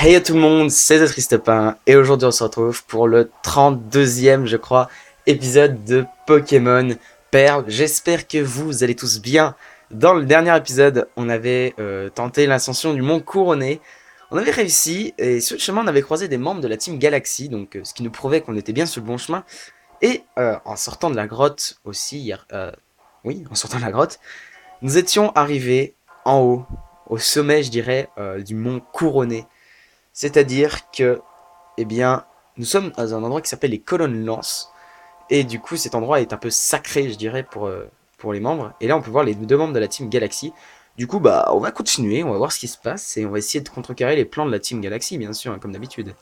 Hey à tout le monde, c'est The Tristepin et aujourd'hui on se retrouve pour le 32e je crois épisode de Pokémon Perle. J'espère que vous allez tous bien. Dans le dernier épisode, on avait tenté l'ascension du mont Couronné. On avait réussi et sur le chemin on avait croisé des membres de la Team Galaxy, donc ce qui nous prouvait qu'on était bien sur le bon chemin. Et en sortant de la grotte aussi, oui, en sortant de la grotte, nous étions arrivés en haut, au sommet je dirais, du mont Couronné. C'est-à-dire que, eh bien, nous sommes dans un endroit qui s'appelle les colonnes Lance. Et du coup, cet endroit est un peu sacré, je dirais, pour les membres. Et là, on peut voir les deux membres de la Team Galaxy. Du coup, bah, on va continuer, on va voir ce qui se passe. Et on va essayer de contrecarrer les plans de la Team Galaxy, bien sûr, hein, comme d'habitude.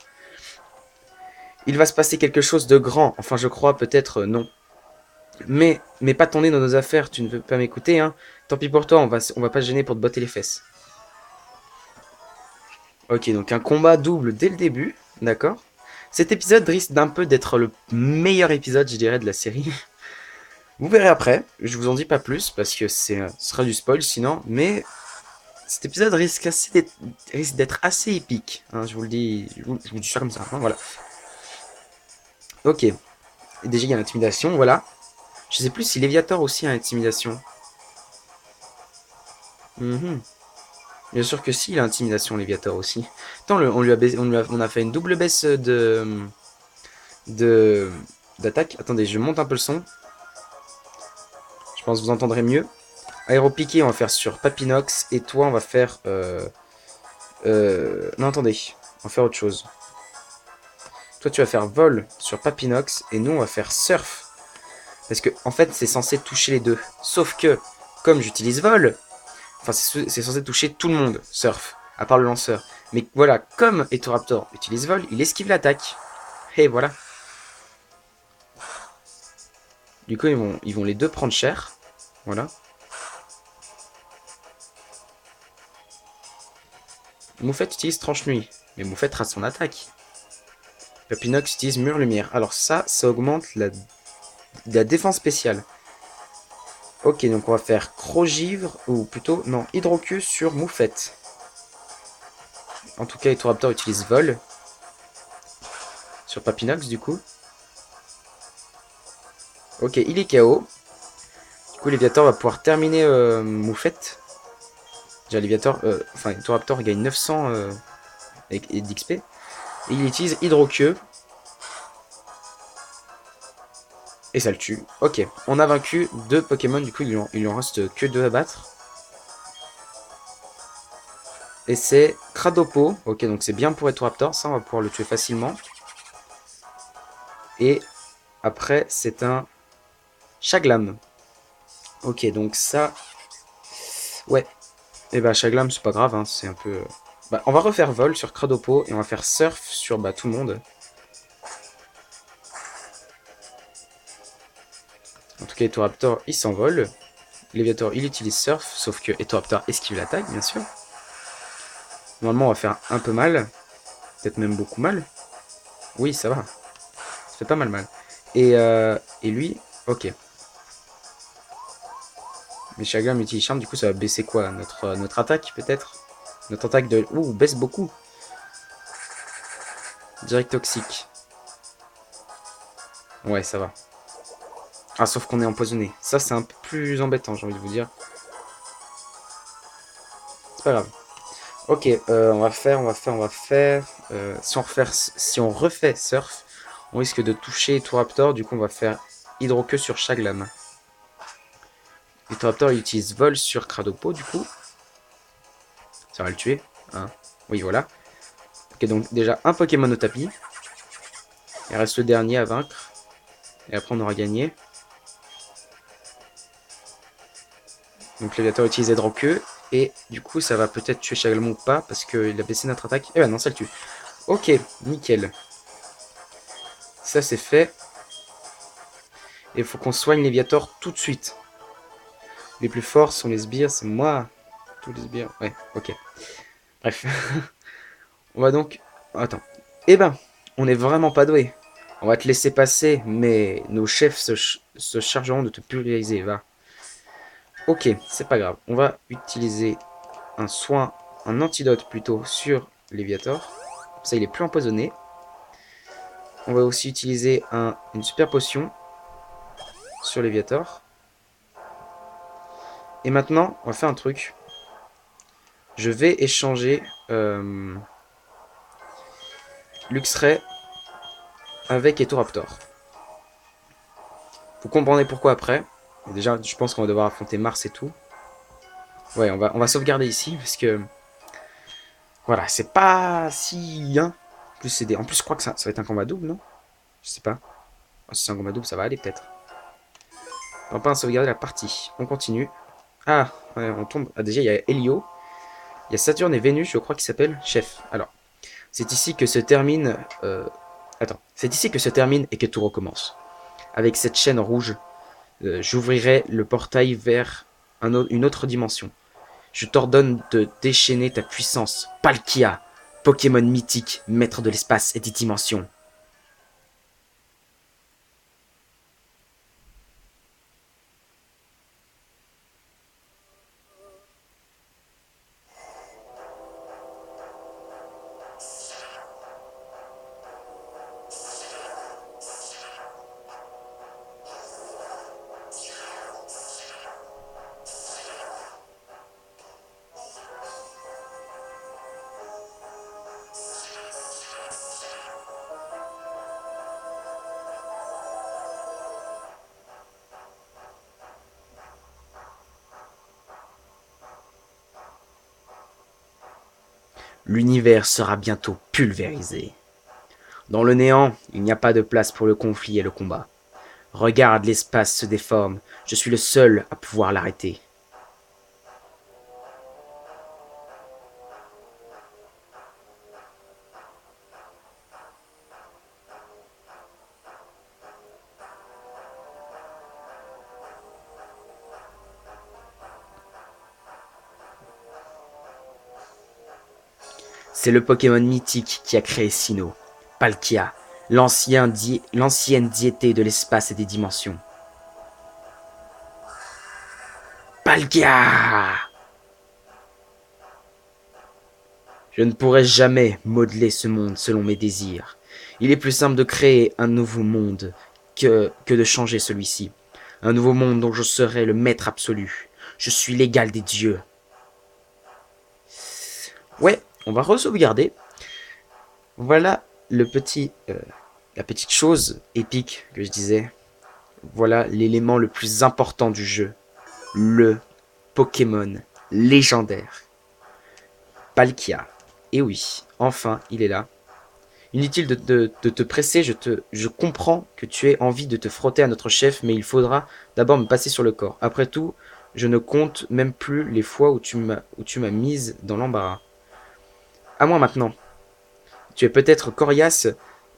Il va se passer quelque chose de grand. Enfin, je crois, peut-être non. Mais pas ton nez dans nos affaires, tu ne veux pas m'écouter, hein. Tant pis pour toi, on va pas se gêner pour te botter les fesses. Ok, donc un combat double dès le début, d'accord. Cet épisode risque d'un peu d'être le meilleur épisode, je dirais, de la série. Vous verrez après, je vous en dis pas plus, parce que ce sera du spoil sinon, mais cet épisode risque d'être assez épique, hein, je vous le dis, je vous dis ça comme ça, hein, voilà. Ok, et déjà il y a l'intimidation, voilà. Je sais plus si Léviator aussi a intimidation. Mhm. Bien sûr que si, il a intimidation, Léviator aussi. Attends, on a fait une double baisse de d'attaque. Attendez, je monte un peu le son. Je pense que vous entendrez mieux. Aéropiqué, on va faire sur Papinox. Et toi, on va faire... non, attendez. On va faire autre chose. Toi, tu vas faire vol sur Papinox. Et nous, on va faire surf. Parce que, en fait, c'est censé toucher les deux. Sauf que, comme j'utilise vol, enfin, c'est censé toucher tout le monde, surf. À part le lanceur. Mais voilà, comme Etoraptor utilise vol, il esquive l'attaque. Et voilà. Du coup, ils vont les deux prendre cher. Voilà. Moufette utilise tranche-nuit. Mais Moufette rate son attaque. Papinox utilise mur lumière. Alors ça augmente la défense spéciale. Ok, donc on va faire Crogivre, ou plutôt, non, Hydroqueue sur Moufette. En tout cas, Etoraptor utilise Vol. Sur Papinox, du coup. Ok, il est KO. Du coup, Léviator va pouvoir terminer Moufette. Déjà, Léviator, enfin, Etoraptor gagne 900 d'XP. Et il utilise Hydroqueue. Et ça le tue. Ok, on a vaincu deux Pokémon, du coup, il lui en reste que deux à battre. Et c'est Cradopo. Ok, donc c'est bien pour Etoraptor. Ça, on va pouvoir le tuer facilement. Et après, c'est un Chaglam. Ok, donc ça... Ouais. Et bah, Chaglam, c'est pas grave. Hein, c'est un peu... Bah, on va refaire Vol sur Cradopo. Et on va faire Surf sur bah, tout le monde. En tout cas, Etoraptor, il s'envole. Léviator, il utilise Surf. Sauf que Etoraptor esquive l'attaque, bien sûr. Normalement, on va faire un peu mal. Peut-être même beaucoup mal. Oui, ça va. Ça fait pas mal. Et lui, ok. Mais Chaglam utilise Charme, du coup, ça va baisser quoi, notre attaque, peut-être. Notre attaque de... Ouh, baisse beaucoup. Direct toxique. Ouais, ça va. Ah, sauf qu'on est empoisonné. Ça, c'est un peu plus embêtant, j'ai envie de vous dire. C'est pas grave. Ok, on va faire. Si on refait Surf, on risque de toucher Toraptor. Du coup, on va faire Hydroqueue sur Chaglam. Et Toraptor, il utilise Vol sur Cradopo, du coup. Ça va le tuer. Hein. Oui, voilà. Ok, donc déjà un Pokémon au tapis. Il reste le dernier à vaincre. Et après, on aura gagné. Donc Léviator utilise Hydroqueue. Et du coup, ça va peut-être tuer Chaglam ou pas, parce qu'il a baissé notre attaque. Eh ben non, ça le tue. Ok, nickel. Ça, c'est fait. Et il faut qu'on soigne Léviator tout de suite. Les plus forts sont les sbires, c'est moi. Tous les sbires. Ouais, ok. Bref. On va donc... Attends. Eh ben, on n'est vraiment pas doué. On va te laisser passer, mais nos chefs se chargeront de te pulvériser, va. Ok, c'est pas grave. On va utiliser un soin, un antidote plutôt, sur Léviator. Ça, il est plus empoisonné. On va aussi utiliser une super potion sur Léviator. Et maintenant, on va faire un truc. Je vais échanger Luxray avec Etoraptor. Vous comprendrez pourquoi après. Et déjà, je pense qu'on va devoir affronter Mars et tout. Ouais, on va sauvegarder ici parce que voilà, c'est pas si hein. En plus, je crois que ça va être un combat double, non? Je sais pas. Oh, si c'est un combat double, ça va aller peut-être. On va pas sauvegarder la partie. On continue. Ah, ouais, on tombe. Ah, déjà, il y a Helio. Il y a Saturne et Vénus, je crois, qui s'appellent Chef. Alors, c'est ici que se termine. Attends, c'est ici que se termine et que tout recommence. Avec cette chaîne rouge, j'ouvrirai le portail vers une autre dimension. Je t'ordonne de déchaîner ta puissance, Palkia, Pokémon mythique, maître de l'espace et des dimensions. L'univers sera bientôt pulvérisé. Dans le néant, il n'y a pas de place pour le conflit et le combat. Regarde, l'espace se déforme. Je suis le seul à pouvoir l'arrêter. C'est le Pokémon mythique qui a créé Sinnoh, Palkia, l'ancienne diété de l'espace et des dimensions. Palkia! Je ne pourrai jamais modeler ce monde selon mes désirs. Il est plus simple de créer un nouveau monde que de changer celui-ci. Un nouveau monde dont je serai le maître absolu. Je suis l'égal des dieux. Ouais, on va re-sauvegarder. Voilà la petite chose épique que je disais. Voilà l'élément le plus important du jeu. Le Pokémon légendaire. Palkia. Et oui, enfin, il est là. Inutile de te presser, je comprends que tu aies envie de te frotter à notre chef, mais il faudra d'abord me passer sur le corps. Après tout, je ne compte même plus les fois où tu m'as mise dans l'embarras. À moi maintenant. Tu es peut-être coriace,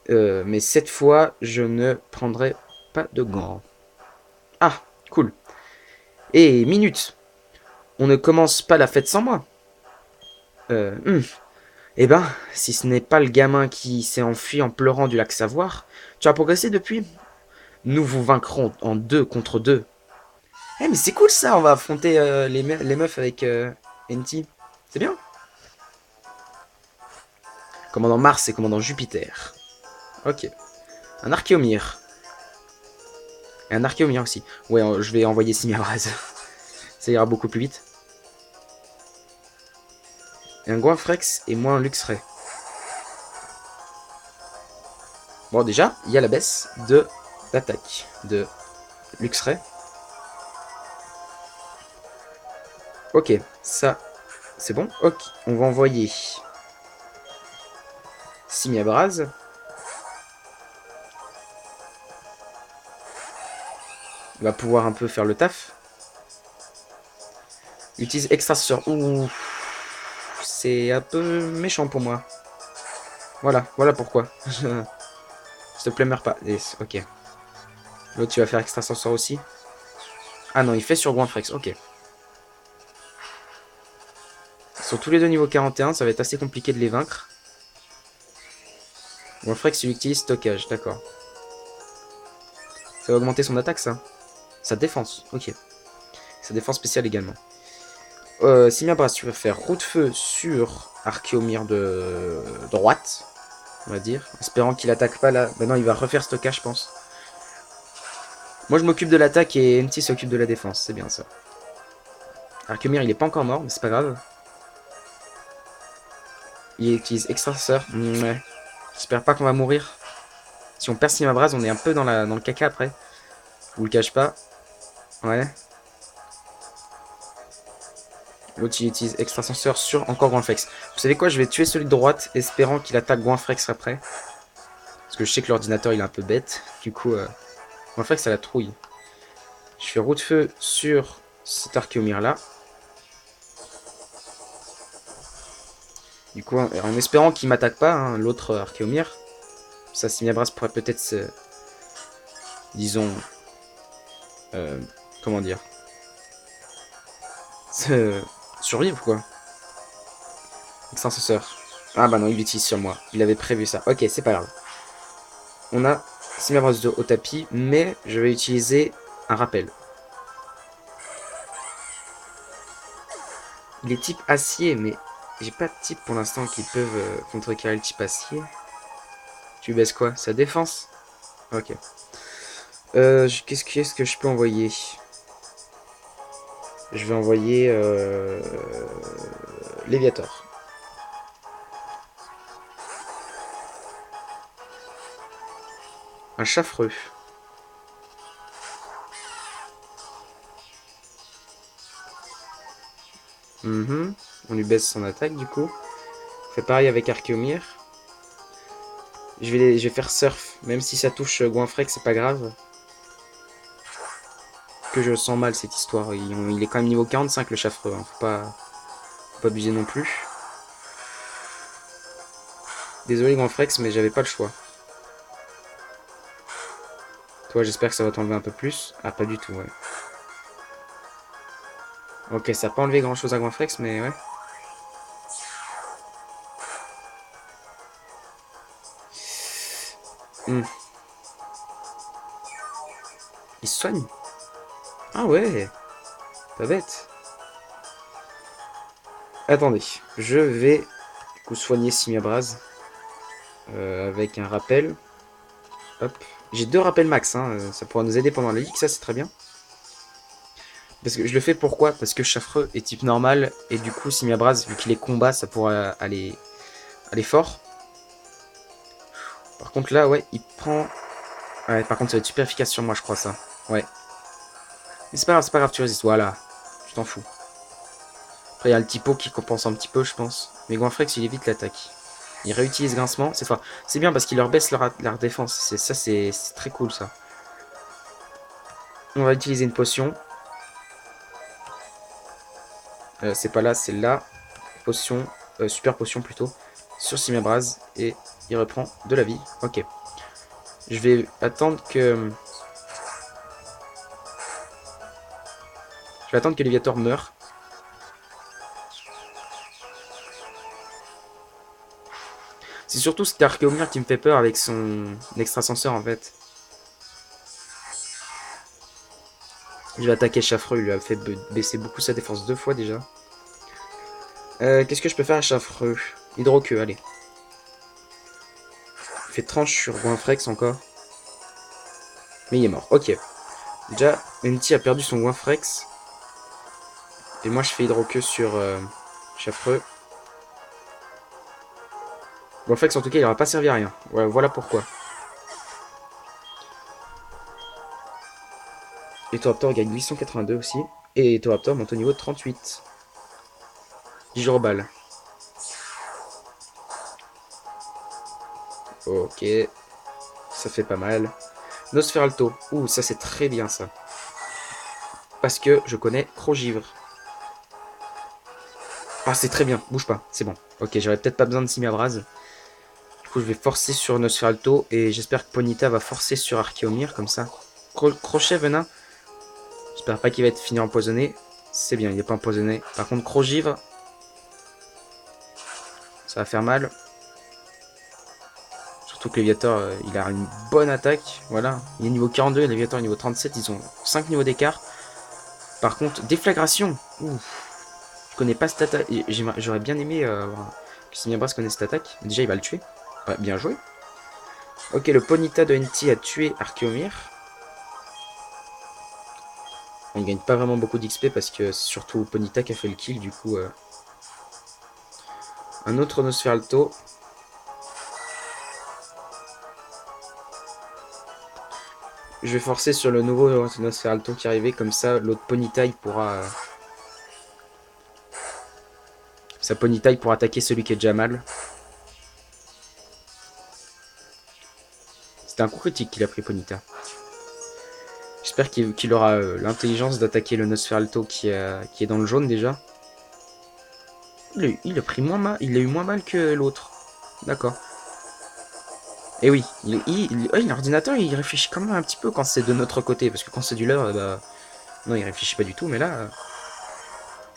mais cette fois, je ne prendrai pas de gants. Ah, cool. Et minute, on ne commence pas la fête sans moi. Euh, hmm. Eh ben, si ce n'est pas le gamin qui s'est enfui en pleurant du lac Savoir, tu as progressé depuis. Nous vous vaincrons en 2 contre 2. Eh mais c'est cool ça, on va affronter les meufs avec NT. C'est bien. Commandant Mars et commandant Jupiter. Ok. Un Archéomir. Et un Archéomir aussi. Ouais, je vais envoyer Simiabraz. Ça ira beaucoup plus vite. Et un Goinfrex et moi un Luxray. Bon déjà, il y a la baisse de l'attaque de Luxray. Ok, ça, c'est bon. Ok, on va envoyer Simiabraz. Il va pouvoir un peu faire le taf. Utilise extra sort. Ouh, c'est un peu méchant pour moi. Voilà pourquoi. S'il te plaît, meurs pas. Ok. L'autre, tu vas faire extra sort aussi. Ah non, il fait sur Goinfrex. Ok. Ils sont tous les deux niveau 41. Ça va être assez compliqué de les vaincre. Goinfrex, il utilise stockage. D'accord. Ça va augmenter son attaque, ça. Sa défense. Ok. Sa défense spéciale également. Simiabras, tu vas faire roue de feu sur Archéomir de droite, on va dire. Espérant qu'il attaque pas là. Bah non, il va refaire stockage, je pense. Moi, je m'occupe de l'attaque et NT s'occupe de la défense. C'est bien ça. Archéomir, il est pas encore mort, mais c'est pas grave. Il utilise extraceur. Ouais. J'espère pas qu'on va mourir. Si on perd Simiabras, on est un peu dans le caca après. Je vous le cache pas. Ouais. L'autre il utilise extrasenseur sur encore Goinfrex. Vous savez quoi, je vais tuer celui de droite, espérant qu'il attaque Goinfrex après. Parce que je sais que l'ordinateur il est un peu bête. Du coup, Goinfrex ça la trouille. Je fais roue de feu sur cet Archéomir là. Du coup, en espérant qu'il m'attaque pas, hein, l'autre Archéomir. Ça, Simiabras pourrait peut-être se... Disons... comment dire, survivre quoi. Extenseur. Ah bah non, il l'utilise sur moi. Il avait prévu ça. Ok, c'est pas grave. On a Simiabras au tapis, mais je vais utiliser un rappel. Il est type acier, mais j'ai pas de type pour l'instant qui peuvent contrecarrer le type acier. Tu baisses quoi? Sa défense? Ok. Qu'est-ce que je peux envoyer? Je vais envoyer Léviator. Un Chaffreux. On lui baisse son attaque du coup. On fait pareil avec Archéomir. Je vais faire Surf. Même si ça touche Goinfrex, c'est pas grave. Que je sens mal cette histoire. Il est quand même niveau 45 le Chaffreux. Hein. Faut pas abuser non plus. Désolé Goinfrex, mais j'avais pas le choix. Toi, j'espère que ça va t'enlever un peu plus. Ah, pas du tout, ouais. Ok, ça n'a pas enlevé grand chose à Goinfrex, mais ouais. Il se soigne. Ah ouais, pas bête. Attendez, je vais du coup soigner Simiabras avec un rappel. Hop. J'ai 2 rappels max, hein. Ça pourra nous aider pendant la ligue, ça c'est très bien. Parce que je le fais pourquoi? Parce que Chaffreux est type normal, et du coup Simiabras, vu qu'il est combat, ça pourra aller fort. Par contre là, ouais, il prend... Ouais, par contre ça va être super efficace sur moi, je crois ça. Ouais. Mais c'est pas grave, tu résistes, voilà. Je t'en fous. Après il y a le typo qui compense un petit peu, je pense. Mais Goinfrex, il évite l'attaque. Il réutilise grincement, cette fois. C'est bien parce qu'il leur baisse leur défense. Ça, c'est très cool, ça. On va utiliser une potion. C'est pas là, c'est là. Potion, super potion plutôt. Sur Simiabras. Et il reprend de la vie. Ok. Je vais attendre que... Je vais attendre que Léviator meure. C'est surtout cet Archéomir qui me fait peur avec son extrasenseur en fait. Je vais attaquer Chaffreux, il lui a fait baisser beaucoup sa défense 2 fois déjà. Qu'est-ce que je peux faire à Chaffreux? Hydroqueue, allez. Il fait tranche sur Goinfrex encore. Mais il est mort, ok. Déjà, Menti a perdu son Goinfrex. Et moi je fais Hydroqueue sur Chaffreux. Goinfrex en tout cas il n'aura pas servi à rien. Ouais, voilà pourquoi. Etoaptor gagne 882 aussi. Et Etoaptor monte au niveau de 38. Gyrobal. Ok. Ça fait pas mal. Nosferalto. Ouh, ça c'est très bien ça. Parce que je connais Crogivre. Ah, c'est très bien. Bouge pas. C'est bon. Ok, j'aurais peut-être pas besoin de Simiabras. Du coup, je vais forcer sur Nosferalto. Et j'espère que Ponyta va forcer sur Archéomir. Comme ça. Crochet, venin. J'espère pas qu'il va être fini empoisonné. C'est bien, il n'est pas empoisonné. Par contre, Crogivre. Ça va faire mal. Surtout que Léviator, il a une bonne attaque. Voilà. Il est niveau 42 et Léviator est niveau 37. Ils ont 5 niveaux d'écart. Par contre, déflagration. Ouf. connais pas cette attaque. J'aurais bien aimé que Simiabras connaisse cette attaque. Déjà, il va le tuer. Ouais, bien joué. Ok, le Ponyta de NT a tué Archeomir. On gagne pas vraiment beaucoup d'XP parce que c'est surtout Ponyta qui a fait le kill. Du coup, un autre Nosferalto. Je vais forcer sur le nouveau Nosferalto qui est arrivé. Comme ça, l'autre Ponyta, il pourra... sa Ponyta, il pourra attaquer celui qui est déjà mal. C'était un coup critique qu'il a pris Ponyta. J'espère qu'il aura l'intelligence d'attaquer le Nosferalto qui est dans le jaune déjà. Il a pris moins mal, il a eu moins mal que l'autre. D'accord. Et oui, l'ordinateur il réfléchit quand même un petit peu quand c'est de notre côté. Parce que quand c'est du leur, bah, non, il réfléchit pas du tout. Mais là.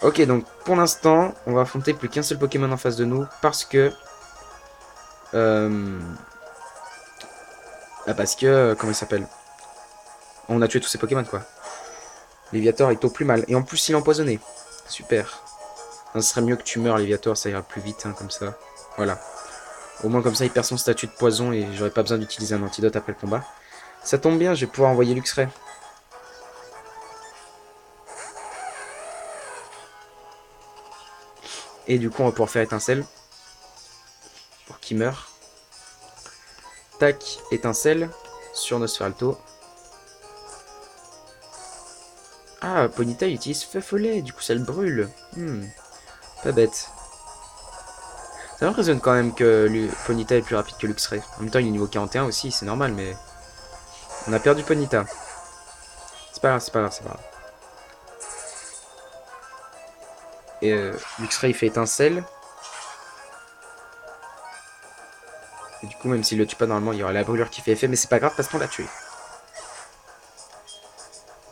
Ok, donc pour l'instant, on va affronter plus qu'un seul Pokémon en face de nous. Parce que. Parce que. Comment il s'appelle? On a tué tous ces Pokémon quoi. Léviator est au plus mal. Et en plus, il est empoisonné. Super. Ce serait mieux que tu meurs, Léviator, ça ira plus vite, hein, comme ça. Voilà. Au moins, comme ça, il perd son statut de poison et j'aurai pas besoin d'utiliser un antidote après le combat. Ça tombe bien, je vais pouvoir envoyer Luxray. Et du coup, on va pouvoir faire étincelle. Pour qu'il meure. Tac, étincelle. Sur Nosferalto. Ah, Ponyta il utilise feu follet, du coup ça le brûle. Pas bête. Ça m'impressionne quand même que Ponyta est plus rapide que Luxray. En même temps, il est niveau 41 aussi, c'est normal, mais... On a perdu Ponyta. C'est pas grave, c'est pas grave, c'est pas grave. Et Luxray il fait étincelle. Et du coup, même s'il le tue pas normalement, il y aura la brûlure qui fait effet, mais c'est pas grave parce qu'on l'a tué.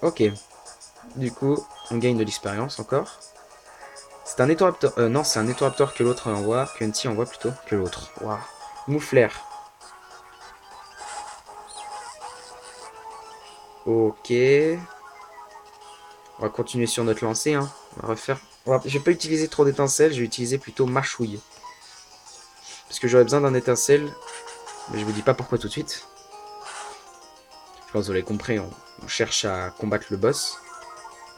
Ok. Du coup, on gagne de l'expérience encore. C'est un Étoraptor. Non, c'est un Étoraptor que l'autre envoie, que NT envoie plutôt, que l'autre. Waouh. Mouflair. Ok. On va continuer sur notre lancée. Hein. On va refaire. Je vais pas utiliser trop d'étincelles, je vais utiliser plutôt mâchouille. Parce que j'aurais besoin d'un étincelle. Mais je vous dis pas pourquoi tout de suite. Je pense que vous l'avez compris, on cherche à combattre le boss.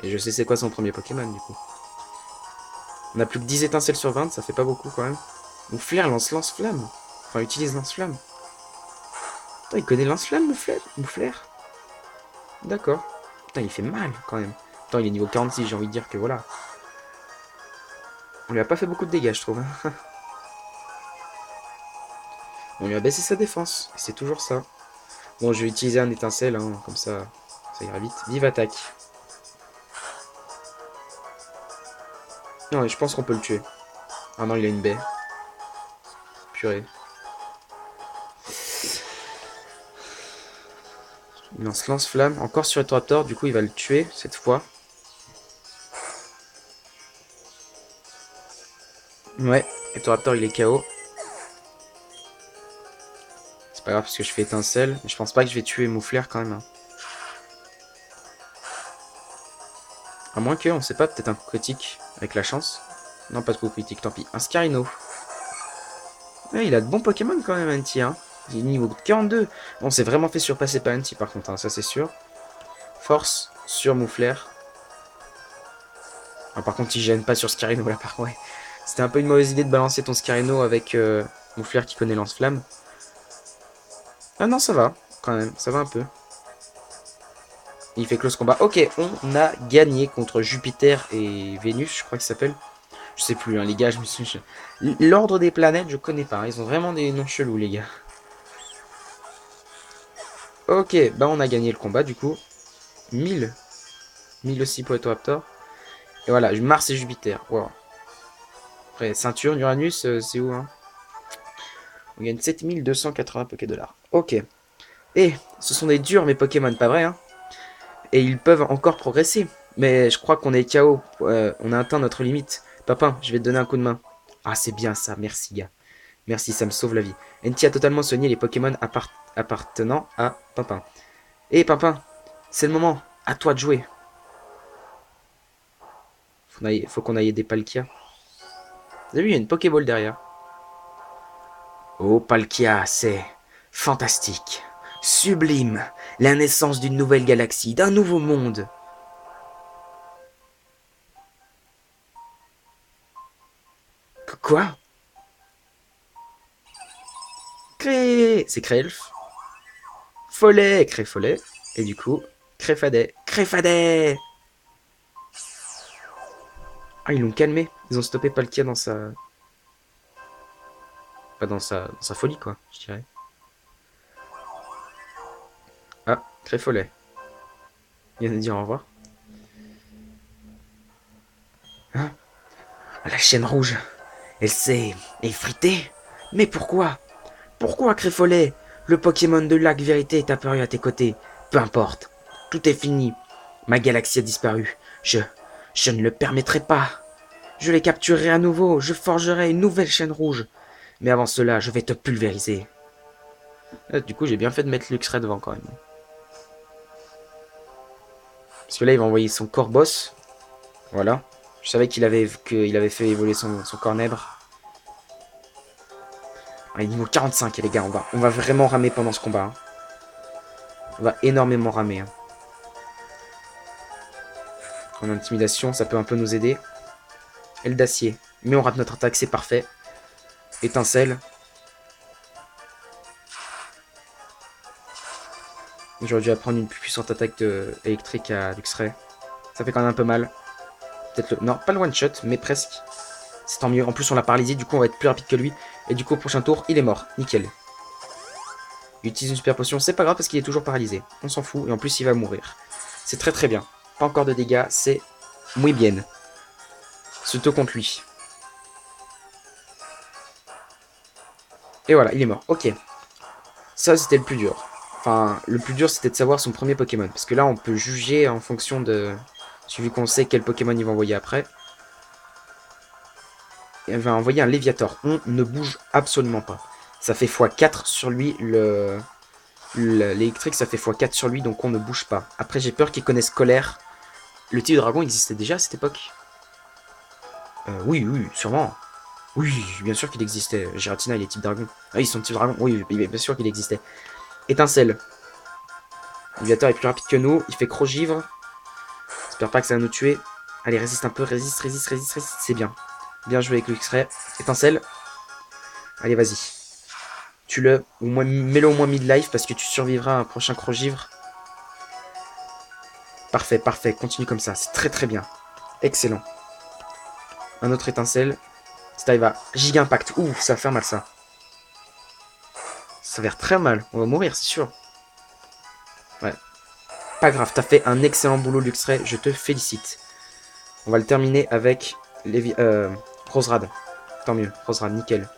Et je sais c'est quoi son premier Pokémon du coup. On a plus que 10 étincelles sur 20, ça fait pas beaucoup quand même. Ou Flair lance-flamme. Enfin, utilise lance-flamme. Putain, il connaît lance-flamme, Mouflair. D'accord. Putain, il fait mal quand même. Attends, il est niveau 46, j'ai envie de dire que voilà. On lui a pas fait beaucoup de dégâts, je trouve. On lui a baissé sa défense. C'est toujours ça. Bon, je vais utiliser un étincelle, hein, comme ça ira vite. Vive attaque. Non, je pense qu'on peut le tuer. Ah non, il a une baie. Purée. Il lance-flamme. Encore sur Raptor, du coup il va le tuer cette fois. Ouais, Raptor il est KO. C'est pas grave parce que je fais étincelle. Mais je pense pas que je vais tuer Mouflair quand même. Hein. À moins que, on sait pas, peut-être un coup critique avec la chance. Non, pas de coup critique, tant pis. Un Scarino. Ouais, il a de bons Pokémon quand même, NT. Hein. Il est niveau 42. On s'est vraiment fait surpasser par NT par contre, hein, ça c'est sûr. Force sur Mouflair. Ah, par contre, il gêne pas sur Scarino là, par contre. Ouais. C'était un peu une mauvaise idée de balancer ton Scarino avec Mouflair qui connaît lance-flamme. Ah non, ça va, quand même, ça va un peu. Il fait close combat. Ok, on a gagné contre Jupiter et Vénus, je crois qu'il s'appelle. Je sais plus, hein, les gars, je me suis... L'ordre des planètes, je connais pas. Hein, ils ont vraiment des noms chelous, les gars. Ok, bah on a gagné le combat, du coup. 1000. 1000 aussi pour Raptor. Et voilà, Mars et Jupiter. Wow. Après, Ceinture, Uranus, c'est où, hein? On gagne 7280 Pokédollars. Ok. Et ce sont des durs, mes Pokémon, pas vrai, hein? Et ils peuvent encore progresser. Mais je crois qu'on est KO. On a atteint notre limite. Papin, je vais te donner un coup de main. Ah, c'est bien ça. Merci, gars. Merci, ça me sauve la vie. NT a totalement soigné les Pokémon appartenant à Pimpin. Hé, Pimpin, c'est le moment. À toi de jouer. Faut qu'on aille des Palkia. Vous avez vu, il y a une Pokéball derrière. Oh, Palkia, c'est fantastique. Sublime. La naissance d'une nouvelle galaxie, d'un nouveau monde. Quoi? Cré... C'est Crélf. Follet, Créfollet. Et du coup, Créfadet. Créfadet! Ah, ils l'ont calmé. Ils ont stoppé Palkia dans sa... Pas dans sa folie, quoi, je dirais. Ah, Créfollet. Il vient de dire au revoir. Hein? La chaîne rouge. Elle s'est effritée. Mais pourquoi? Pourquoi, Créfollet? Le Pokémon de Lac Vérité est apparu à tes côtés. Peu importe. Tout est fini. Ma galaxie a disparu. Je ne le permettrai pas. Je les capturerai à nouveau. Je forgerai une nouvelle chaîne rouge. Mais avant cela, je vais te pulvériser. Du coup, j'ai bien fait de mettre Luxray devant quand même. Parce que là, il va envoyer son corps boss. Voilà. Je savais qu'il avait fait évoluer son cornèbre. Ah, il est niveau 45, les gars. On va vraiment ramer pendant ce combat. Hein. On va énormément ramer. Hein. En intimidation, ça peut un peu nous aider. Aile d'acier. Mais on rate notre attaque, c'est parfait. Étincelle. J'aurais dû apprendre une plus puissante attaque électrique à Luxray. Ça fait quand même un peu mal. Peut-être le... Non, pas le one shot, mais presque. C'est tant mieux. En plus, on l'a paralysé. Du coup, on va être plus rapide que lui. Et du coup, au prochain tour, il est mort. Nickel. Il utilise une super potion. C'est pas grave parce qu'il est toujours paralysé. On s'en fout. Et en plus, il va mourir. C'est très très bien. Pas encore de dégâts. C'est muy bien. Surtout contre lui. Et voilà, il est mort. Ok. Ça, c'était le plus dur. Enfin, le plus dur, c'était de savoir son premier Pokémon. Parce que là, on peut juger en fonction de... Suivi qu'on sait quel Pokémon il va envoyer après. Il va envoyer un Léviator. On ne bouge absolument pas. Ça fait x4 sur lui. L'électrique, ça fait x4 sur lui. Donc on ne bouge pas. Après, j'ai peur qu'il connaisse colère. Le type de dragon existait déjà à cette époque. Oui, oui, sûrement. Oui, bien sûr qu'il existait. Giratina, il est type dragon. Ah, ils sont type dragon. Oui, bien sûr qu'il existait. Étincelle. Léviator est plus rapide que nous. Il fait Crogivre. J'espère pas que ça va nous tuer. Allez, résiste un peu. Résiste, résiste, résiste, résiste. C'est bien. Bien joué avec le X-Ray. Étincelle. Allez, vas-y. Tue-le. Ou mets-le au moins mid-life parce que tu survivras à un prochain Crogivre. Parfait, parfait. Continue comme ça. C'est très très bien. Excellent. Un autre étincelle. Ça va. Giga impact. Ouh, ça va faire mal ça. Ça va faire très mal. On va mourir, c'est sûr. Ouais. Pas grave, t'as fait un excellent boulot, Luxray. Je te félicite. On va le terminer avec Roserad. Tant mieux, Roserad, nickel.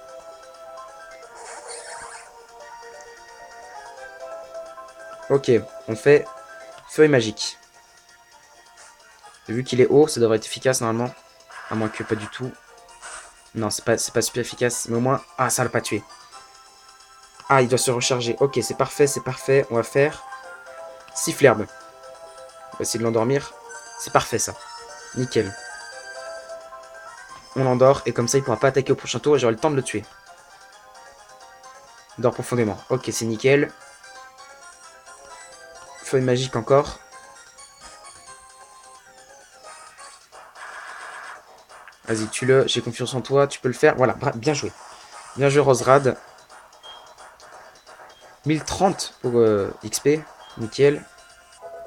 Ok, on fait feuille magique. Vu qu'il est haut, ça devrait être efficace normalement. À moins que pas du tout. Non, c'est pas super efficace. Mais au moins... Ah, ça l'a pas tué. Ah, il doit se recharger. Ok, c'est parfait, c'est parfait. On va faire Sifflerbe. On va essayer de l'endormir. C'est parfait ça. Nickel. On l'endort et comme ça il pourra pas attaquer au prochain tour et j'aurai le temps de le tuer. Dors profondément. Ok, c'est nickel. Feuille magique encore. Vas-y, tue-le. J'ai confiance en toi. Tu peux le faire. Voilà, bien joué. Bien joué, Roserad. 1030 pour XP. Nickel.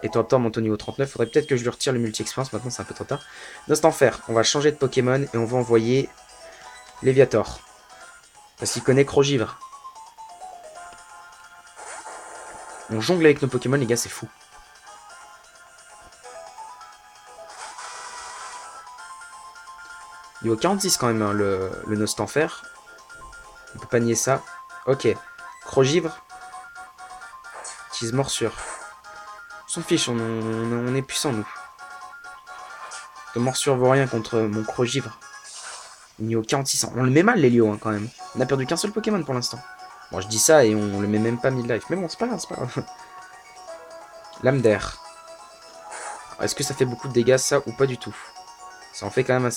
Et toi, mon niveau 39. Faudrait peut-être que je lui retire le multi-expérience. Maintenant, c'est un peu trop tard. Dans faire, on va changer de Pokémon et on va envoyer Léviator. Parce qu'il connaît Crogivre. On jongle avec nos Pokémon, les gars, c'est fou. Niveau 46 quand même, hein, le Nostanfer. On peut pas nier ça. Ok. Crogivre. Utilise morsure. On s'en fiche, on est puissant, nous. De morsure vaut rien contre mon Crogivre. Niveau 46 ans. On le met mal, l'Hélio, hein, quand même. On a perdu qu'un seul Pokémon pour l'instant. Bon, je dis ça et on le met même pas mid-life. Mais bon, c'est pas grave, c'est pas grave. Lame d'air. Est-ce que ça fait beaucoup de dégâts, ça, ou pas du tout? Ça en fait quand même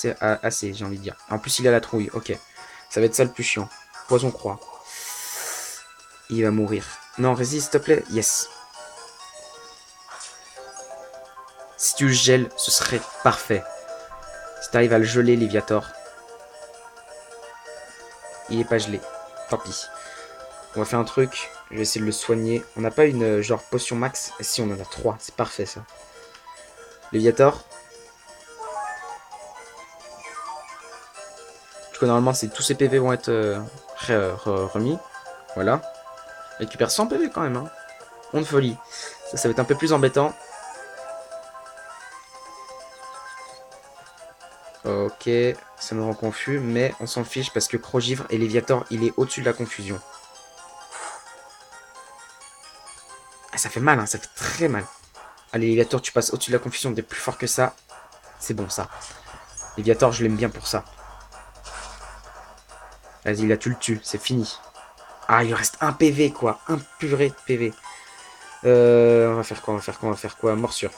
assez, j'ai envie de dire. En plus, il a la trouille. Ok. Ça va être ça le plus chiant. Poison croix. Il va mourir. Non, résiste, s'il te plaît. Yes. Si tu le gèles, ce serait parfait. Si tu arrives à le geler, Léviator. Il est pas gelé. Tant pis. On va faire un truc. Je vais essayer de le soigner. On n'a pas une genre potion max. Et si, on en a 3. C'est parfait, ça. Léviator. Du coup, normalement, tous ces PV vont être remis. Voilà. Récupère 100 PV quand même. Hein. On de folie. Ça va être un peu plus embêtant. Ok, ça me rend confus, mais on s'en fiche parce que Crogivre et Léviator, il est au-dessus de la confusion. Ah, ça fait mal, hein, ça fait très mal. Allez, Léviator, tu passes au-dessus de la confusion, t'es plus fort que ça. C'est bon, ça. Léviator, je l'aime bien pour ça. Vas-y, là, tu le tues, c'est fini. Ah, il lui reste un PV, quoi. Un purée de PV. On va faire quoi, on va faire quoi? Morsure.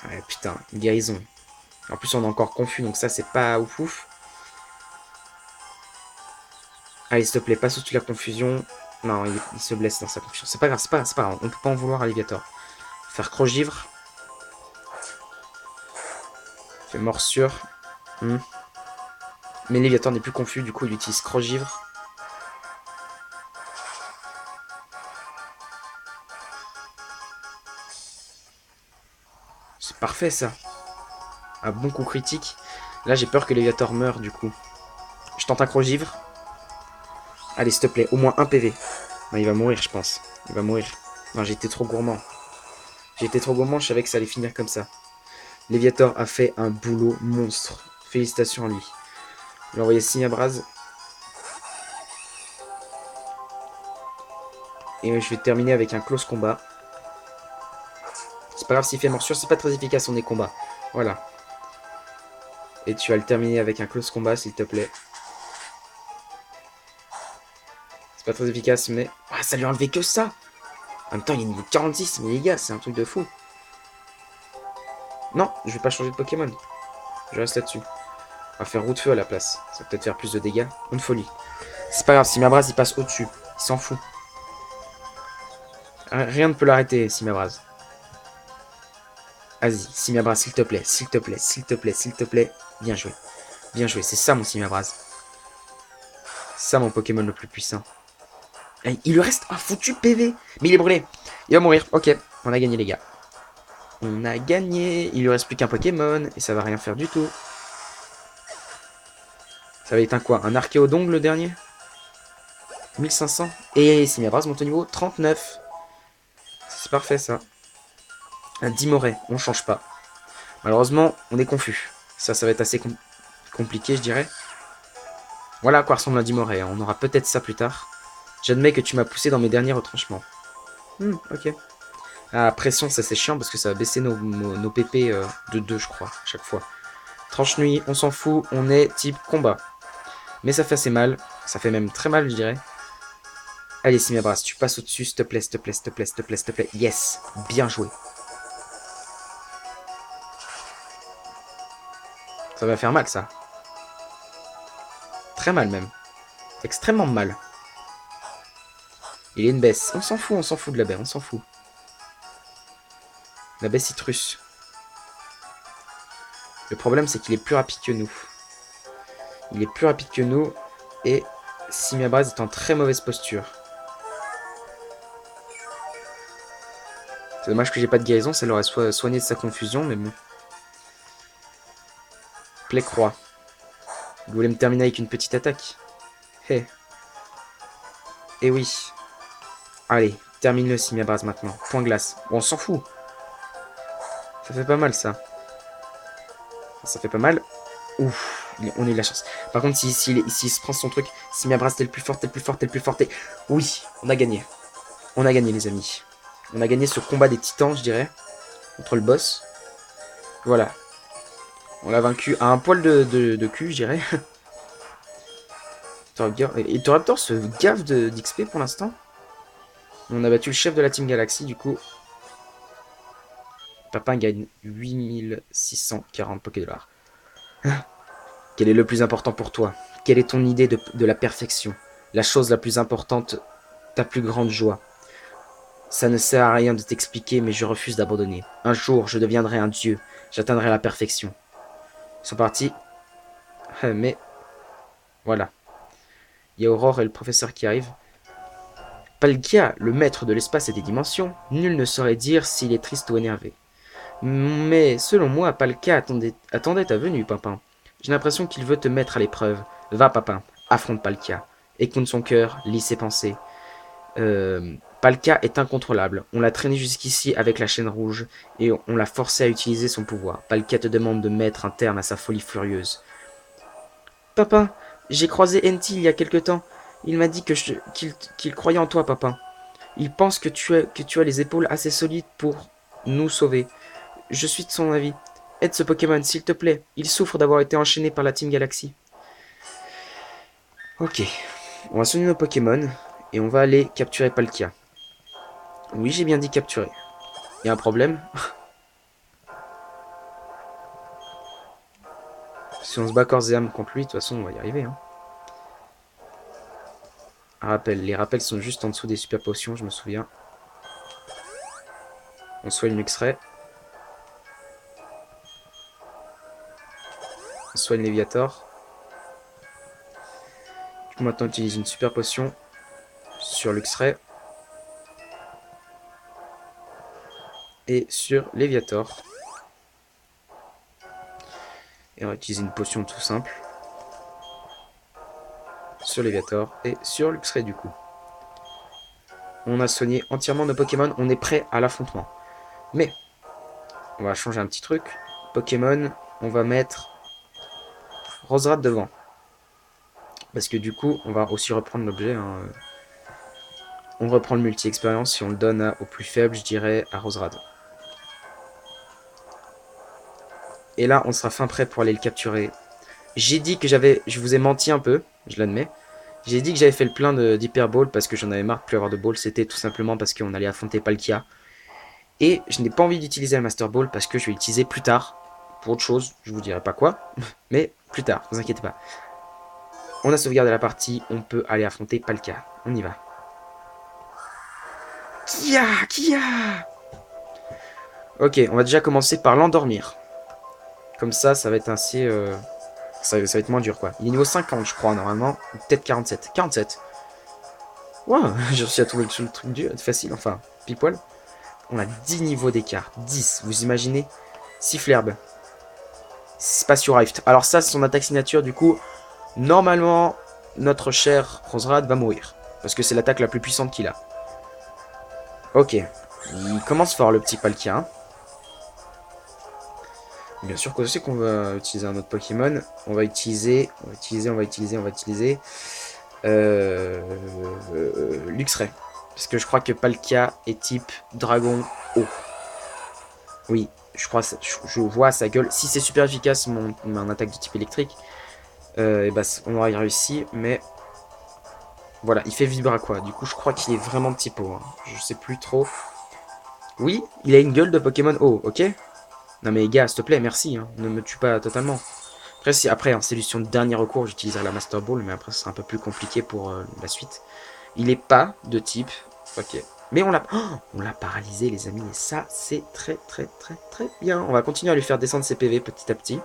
Ouais, putain, guérison. En plus, on est encore confus, donc ça, c'est pas ouf ouf. Allez, s'il te plaît, passe au-dessus de la confusion. Non, il se blesse dans sa confusion. C'est pas grave, c'est pas grave. On peut pas en vouloir à Léviator. Faire Crogivre. Fait morsure. Mais Léviator n'est plus confus, du coup, il utilise Crogivre. C'est parfait, ça. Un bon coup critique. Là, j'ai peur que Léviator meure, du coup. Je tente un Crogivre. Allez, s'il te plaît, au moins un PV. Non, il va mourir, je pense. Il va mourir. Non, j'ai été trop gourmand. J'ai été trop gourmand, je savais que ça allait finir comme ça. Léviator a fait un boulot monstre. Félicitations à lui. Je vais envoyer signe à Braz. Et je vais terminer avec un close combat. C'est pas grave s'il fait morsure, c'est pas très efficace on est combat. Voilà. Et tu vas le terminer avec un close combat, s'il te plaît. C'est pas très efficace, mais... Ah, ça lui a enlevé que ça. En même temps, il est niveau 46, mais les gars, c'est un truc de fou. Non, je vais pas changer de Pokémon. Je reste là-dessus. On va faire roue de feu à la place. Ça va peut-être faire plus de dégâts. Une folie. C'est pas grave, si Mabraz il passe au-dessus. Il s'en fout. Rien ne peut l'arrêter, Simabraz. Vas-y, Simabraz, s'il te plaît, s'il te plaît, s'il te plaît, s'il te plaît. Bien joué. Bien joué, c'est ça mon Simabraz. C'est ça mon Pokémon le plus puissant. Et il lui reste un foutu PV. Mais il est brûlé. Il va mourir. Ok, on a gagné les gars. On a gagné. Il lui reste plus qu'un Pokémon. Et ça va rien faire du tout. Ça va être un quoi? Un Archéodongle le dernier? 1500. Et Simabraz monte au niveau 39. C'est parfait ça. Un Dimoré, on change pas. Malheureusement, on est confus. Ça va être assez compliqué, je dirais. Voilà à quoi ressemble un Dimoré. On aura peut-être ça plus tard. J'admets que tu m'as poussé dans mes derniers retranchements. Ok. Ah, pression, ça c'est chiant parce que ça va baisser nos PP de 2, je crois, à chaque fois. Tranche nuit, on s'en fout, on est type combat. Mais ça fait assez mal. Ça fait même très mal, je dirais. Allez, Simabras, tu passes au-dessus, s'il te plaît, s'il te plaît, s'il te plaît, s'il te plaît, s'il te plaît. Yes, bien joué. Ça va faire mal, ça. Très mal, même. Extrêmement mal. Il est une baisse. On s'en fout de la baie, on s'en fout. La baie citrus. Le problème, c'est qu'il est plus rapide que nous. Il est plus rapide que nous. Et Simabras est en très mauvaise posture. C'est dommage que j'ai pas de guérison, ça l'aurait soigné de sa confusion, mais bon. Plaie croix. Il voulait me terminer avec une petite attaque. Hey. Eh oui. Allez, termine-le, Simabras, maintenant. Point glace. Bon, on s'en fout. Ça fait pas mal, ça. Ça fait pas mal. Ouf, on a eu de la chance. Par contre, s'il se prend son truc, Simabras, t'es le plus fort, t'es le plus fort, t'es le plus fort, t'es... Oui, on a gagné. On a gagné, les amis. On a gagné ce combat des titans, je dirais. Contre le boss. Voilà. On l'a vaincu à un poil de cul, je dirais. Et Toraptor se gaffe d'XP pour l'instant. On a battu le chef de la Team Galaxy, du coup. Papin gagne 8640 Pokédollars. Quel est le plus important pour toi? Quelle est ton idée de la perfection? La chose la plus importante, ta plus grande joie? Ça ne sert à rien de t'expliquer, mais je refuse d'abandonner. Un jour, je deviendrai un dieu. J'atteindrai la perfection. Ils sont partis. Mais, voilà. Il y a Aurore et le professeur qui arrivent. Palkia, le maître de l'espace et des dimensions, nul ne saurait dire s'il est triste ou énervé. Mais, selon moi, Palkia attendait ta venue, Papin. J'ai l'impression qu'il veut te mettre à l'épreuve. Va, Papin, affronte Palkia. Écoute son cœur, lis ses pensées. Palkia est incontrôlable. On l'a traîné jusqu'ici avec la chaîne rouge et on l'a forcé à utiliser son pouvoir. Palkia te demande de mettre un terme à sa folie furieuse. Papa, j'ai croisé Enti il y a quelque temps. Il m'a dit qu'il croyait en toi, papa. Il pense que tu as les épaules assez solides pour nous sauver. Je suis de son avis. Aide ce Pokémon, s'il te plaît. Il souffre d'avoir été enchaîné par la Team Galaxy. Ok. On va soigner nos Pokémon et on va aller capturer Palkia. Oui, j'ai bien dit capturer. Il y a un problème. Si on se bat corps et âme contre lui, de toute façon, on va y arriver. Hein. Rappel. Les rappels sont juste en dessous des super potions, je me souviens. On soigne Luxray. On soigne Léviator. Du coup, maintenant, on utilise une super potion sur Luxray. Et sur Léviator. Et on va utiliser une potion tout simple. Sur Léviator et sur Luxray du coup. On a soigné entièrement nos Pokémon. On est prêt à l'affrontement. Mais, on va changer un petit truc. Pokémon, on va mettre Roserade devant. Parce que du coup, on va aussi reprendre l'objet. Hein. On reprend le multi-expérience si on le donne au plus faible, je dirais, à Roserade. Et là, on sera fin prêt pour aller le capturer. J'ai dit que je vous ai menti un peu, je l'admets. J'ai dit que j'avais fait le plein d'Hyper Ball parce que j'en avais marre de plus avoir de Ball. C'était tout simplement parce qu'on allait affronter Palkia. Et je n'ai pas envie d'utiliser la Master Ball parce que je vais l'utiliser plus tard. Pour autre chose, je vous dirai pas quoi. Mais plus tard, ne vous inquiétez pas. On a sauvegardé la partie, on peut aller affronter Palkia. On y va. Kia. Ok, on va déjà commencer par l'endormir. Comme ça va être ainsi... ça va être moins dur, quoi. Il est niveau 50, je crois, normalement. Peut-être 47. 47. Wow, j'ai réussi à trouver le truc dur, facile, enfin, pile poil. On a 10 niveaux d'écart. 10, vous imaginez? Sifflerbe. Spatio Rift. Alors ça, c'est son attaque signature, du coup, normalement, notre cher Roserade va mourir. Parce que c'est l'attaque la plus puissante qu'il a. Ok. Il commence fort, le petit Palkia. Hein. Bien sûr que je sais qu'on va utiliser un autre Pokémon. On va utiliser Luxray. Parce que je crois que Palkia est type Dragon Eau. Oui, je vois sa gueule. Si c'est super efficace, mon attaque de type électrique, et bah, on aurait réussi. Mais voilà, il fait vibra quoi. Du coup, je crois qu'il est vraiment de type eau. Hein. Je sais plus trop. Oui, il a une gueule de Pokémon eau, ok? Non mais gars, s'il te plaît, merci. Hein. Ne me tue pas totalement. Après, si après, en solution de dernier recours, j'utiliserai la Master Ball, mais après, ce sera un peu plus compliqué pour la suite. Il est pas de type. Ok. Mais on l'a paralysé, les amis. Et ça, c'est très, très, très, très bien. On va continuer à lui faire descendre ses PV petit à petit.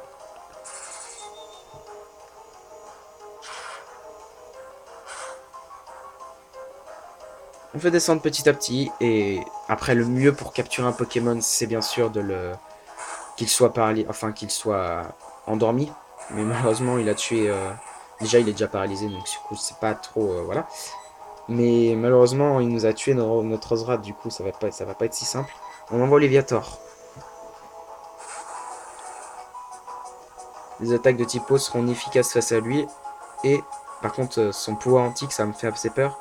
On fait descendre petit à petit. Et après, le mieux pour capturer un Pokémon, c'est bien sûr qu'il soit paralysé. Enfin, qu'il soit endormi. Mais malheureusement, il a tué. Déjà, il est déjà paralysé. Donc, du coup, c'est pas trop. Voilà. Mais malheureusement, il nous a tué notre Roserade, du coup, ça va pas être si simple. On envoie Léviator. Les attaques de type eau seront inefficaces face à lui. Et par contre, son pouvoir antique, ça me fait assez peur.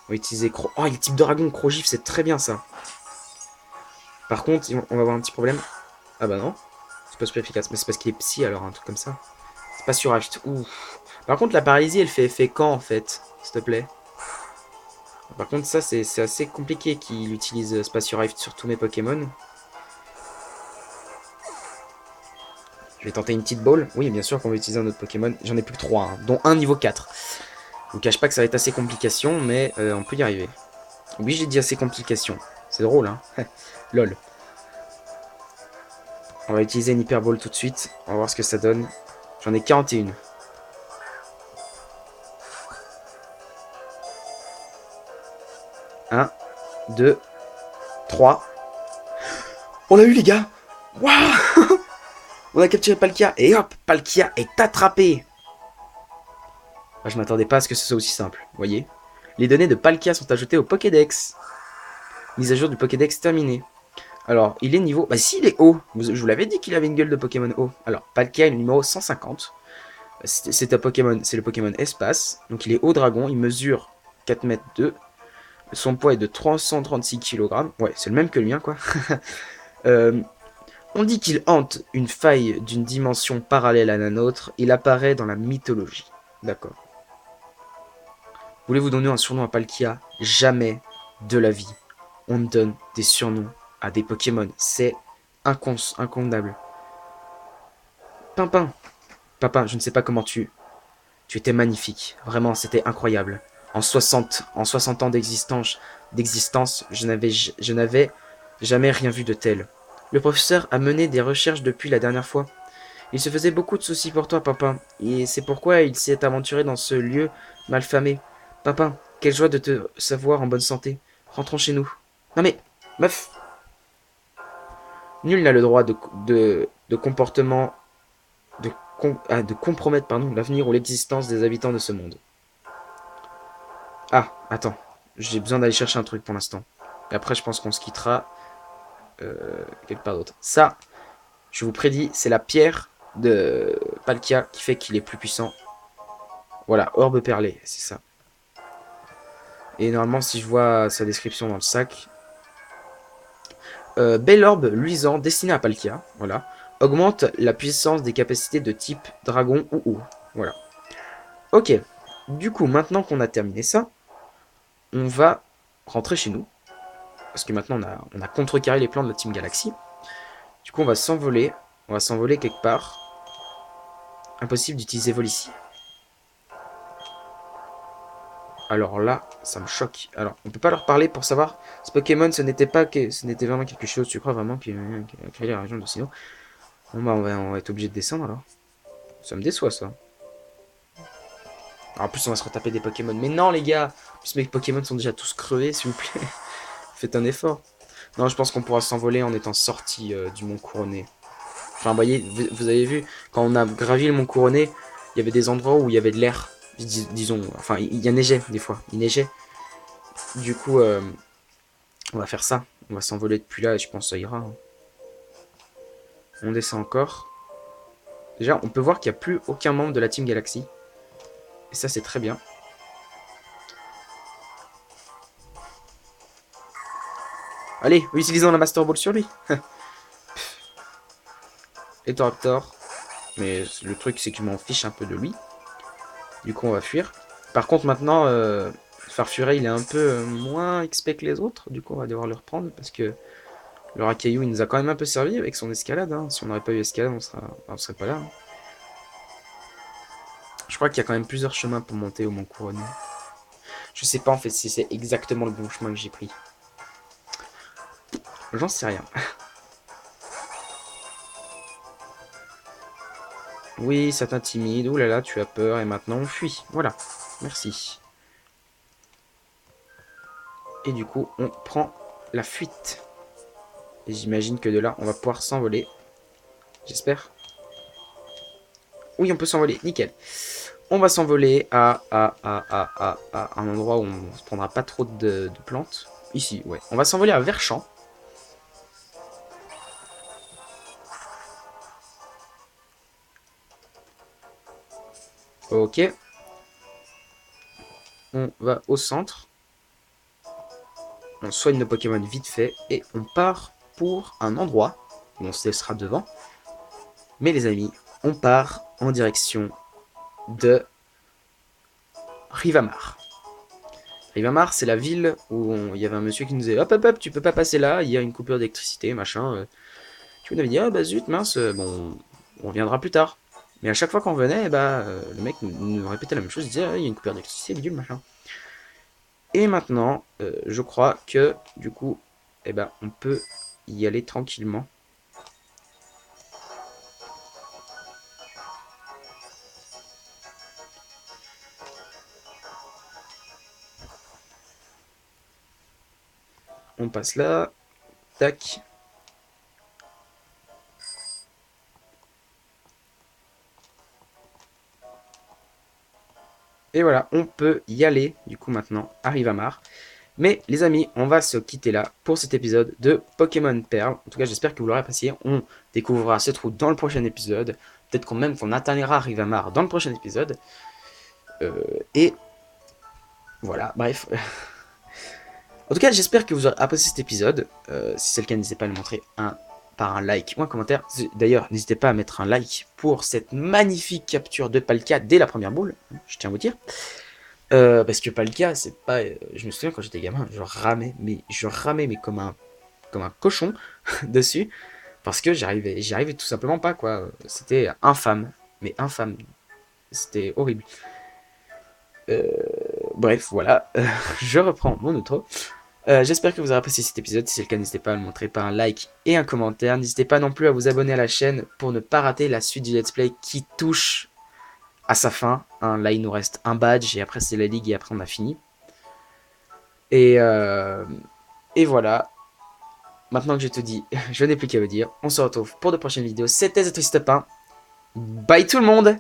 On va utiliser Oh, il est type dragon, Crogif, c'est très bien ça. Par contre, on va avoir un petit problème. Ah bah non, c'est pas super efficace. Mais c'est parce qu'il est psy, alors un truc comme ça. C'est pas sur H. Ouf. Par contre, la paralysie, elle fait effet quand en fait, s'il te plaît? Par contre, ça, c'est assez compliqué qu'il utilise Spatial Rift sur tous mes Pokémon. Je vais tenter une petite ball. Oui, bien sûr qu'on va utiliser un autre Pokémon. J'en ai plus que 3, hein, dont un niveau 4. Je vous cache pas que ça va être assez complication, mais on peut y arriver. Oui, j'ai dit assez complication. C'est drôle, hein. Lol. On va utiliser une Hyper Ball tout de suite. On va voir ce que ça donne. J'en ai 41. Un, 2, 3. On l'a eu, les gars. Waouh. On a capturé Palkia. Et hop, Palkia est attrapé. Ah, je m'attendais pas à ce que ce soit aussi simple. Vous voyez? Les données de Palkia sont ajoutées au Pokédex. Mise à jour du Pokédex terminée. Alors, il est niveau... Bah si, il est haut. Je vous l'avais dit qu'il avait une gueule de Pokémon haut. Alors, Palkia est le numéro 150. C'est un Pokémon, c'est le Pokémon Espace. Donc il est haut dragon, il mesure 4 mètres 2. Son poids est de 336 kg. Ouais, c'est le même que le mien, quoi. On dit qu'il hante une faille d'une dimension parallèle à la nôtre. Il apparaît dans la mythologie. D'accord. Voulez-vous donner un surnom à Palkia? Jamais de la vie. On donne des surnoms à des Pokémon. C'est incondable. Pimpin. Papa, je ne sais pas comment tu étais magnifique. Vraiment, c'était incroyable. En 60 ans d'existence, je n'avais jamais rien vu de tel. Le professeur a mené des recherches depuis la dernière fois. Il se faisait beaucoup de soucis pour toi, papa. Et c'est pourquoi il s'est aventuré dans ce lieu malfamé. Papa, quelle joie de te savoir en bonne santé. Rentrons chez nous. Non mais, meuf. Nul n'a le droit de comportement de compromettre l'avenir ou l'existence des habitants de ce monde. Ah, attends. J'ai besoin d'aller chercher un truc pour l'instant. Et après, je pense qu'on se quittera quelque part d'autre. Ça, je vous prédis, c'est la pierre de Palkia qui fait qu'il est plus puissant. Voilà, orbe perlé, c'est ça. Et normalement, si je vois sa description dans le sac... belle orbe luisant destiné à Palkia, voilà. Augmente la puissance des capacités de type dragon ou eau. Voilà. Ok. Du coup, maintenant qu'on a terminé ça, on va rentrer chez nous. Parce que maintenant, on a contrecarré les plans de la Team Galaxy. Du coup, on va s'envoler. On va s'envoler quelque part. Impossible d'utiliser vol ici. Alors là, ça me choque. Alors, on peut pas leur parler pour savoir. Ce Pokémon, ce n'était vraiment quelque chose. Tu crois vraiment qu'il a créé la région de Sinnoh? Bon bah, on va être obligé de descendre alors. Ça me déçoit ça. Alors, en plus, on va se retaper des Pokémon. Mais non, les gars! En plus, mes Pokémon sont déjà tous crevés, s'il vous plaît. Faites un effort. Non, je pense qu'on pourra s'envoler en étant sorti du Mont Couronné. Enfin, vous voyez, vous avez vu, quand on a gravi le Mont Couronné, il y avait des endroits où il y avait de l'air. Disons, enfin, il y a neigeait des fois. Il neigeait. Du coup, on va faire ça. On va s'envoler depuis là et je pense que ça ira. Hein. On descend encore. Déjà, on peut voir qu'il n'y a plus aucun membre de la Team Galaxy. Et ça, c'est très bien. Allez, utilisons la Master Ball sur lui. Et Toraptor. Mais le truc, c'est qu'il m'en fiche un peu de lui. Du coup, on va fuir. Par contre, maintenant, Farfuret, il est un peu moins XP que les autres. Du coup, on va devoir le reprendre parce que le Rakayu, il nous a quand même un peu servi avec son escalade. Hein. Si on n'aurait pas eu escalade, on serait pas là. Hein. Je crois qu'il y a quand même plusieurs chemins pour monter au Mont Couronné. Je sais pas en fait si c'est exactement le bon chemin que j'ai pris. J'en sais rien. Oui, ça t'intimide. Ouh là là, tu as peur et maintenant on fuit. Voilà. Merci. Et du coup, on prend la fuite. Et j'imagine que de là, on va pouvoir s'envoler. J'espère. Oui, on peut s'envoler. Nickel. On va s'envoler à un endroit où on ne se prendra pas trop de plantes. Ici, ouais. On va s'envoler à Verchamp. Ok. On va au centre. On soigne nos Pokémon vite fait. Et on part pour un endroit où on se laissera devant. Mais les amis, on part en direction de Rivamar. Rivamar, c'est la ville où il y avait un monsieur qui nous disait hop hop hop, tu peux pas passer là, il y a une coupure d'électricité, machin. Tu nous avais dit ah bah zut, mince, bon, on reviendra plus tard. Mais à chaque fois qu'on venait, le mec nous répétait la même chose, il disait, ah, il y a une coupure d'électricité, bidule, machin. Et maintenant, je crois que, du coup, on peut y aller tranquillement. On passe là, tac. Et voilà, on peut y aller, du coup maintenant, à Rivamar. Mais les amis, on va se quitter là pour cet épisode de Pokémon Perle. En tout cas, j'espère que vous l'aurez apprécié. On découvrira cette route dans le prochain épisode. Peut-être qu'on même qu'on atteindra Rivamar dans le prochain épisode. Et voilà, bref. En tout cas, j'espère que vous aurez apprécié cet épisode. Si c'est le cas, n'hésitez pas à le montrer par un like ou un commentaire. D'ailleurs, n'hésitez pas à mettre un like pour cette magnifique capture de Palkia dès la première boule. Je tiens à vous dire. Parce que Palkia, c'est pas. Je me souviens quand j'étais gamin, je ramais mais comme un cochon dessus. Parce que j'y arrivais tout simplement pas, quoi. C'était infâme. Mais infâme. C'était horrible. Euh, Bref, voilà. Je reprends mon outro. J'espère que vous aurez apprécié cet épisode. Si c'est le cas, n'hésitez pas à le montrer par un like et un commentaire. N'hésitez pas non plus à vous abonner à la chaîne pour ne pas rater la suite du let's play qui touche à sa fin. Hein, là, il nous reste un badge et après, c'est la ligue et après, on a fini. Et, euh, et voilà. Maintenant que je te dis, je n'ai plus qu'à vous dire. On se retrouve pour de prochaines vidéos. C'était The Twist Up 1. Bye tout le monde!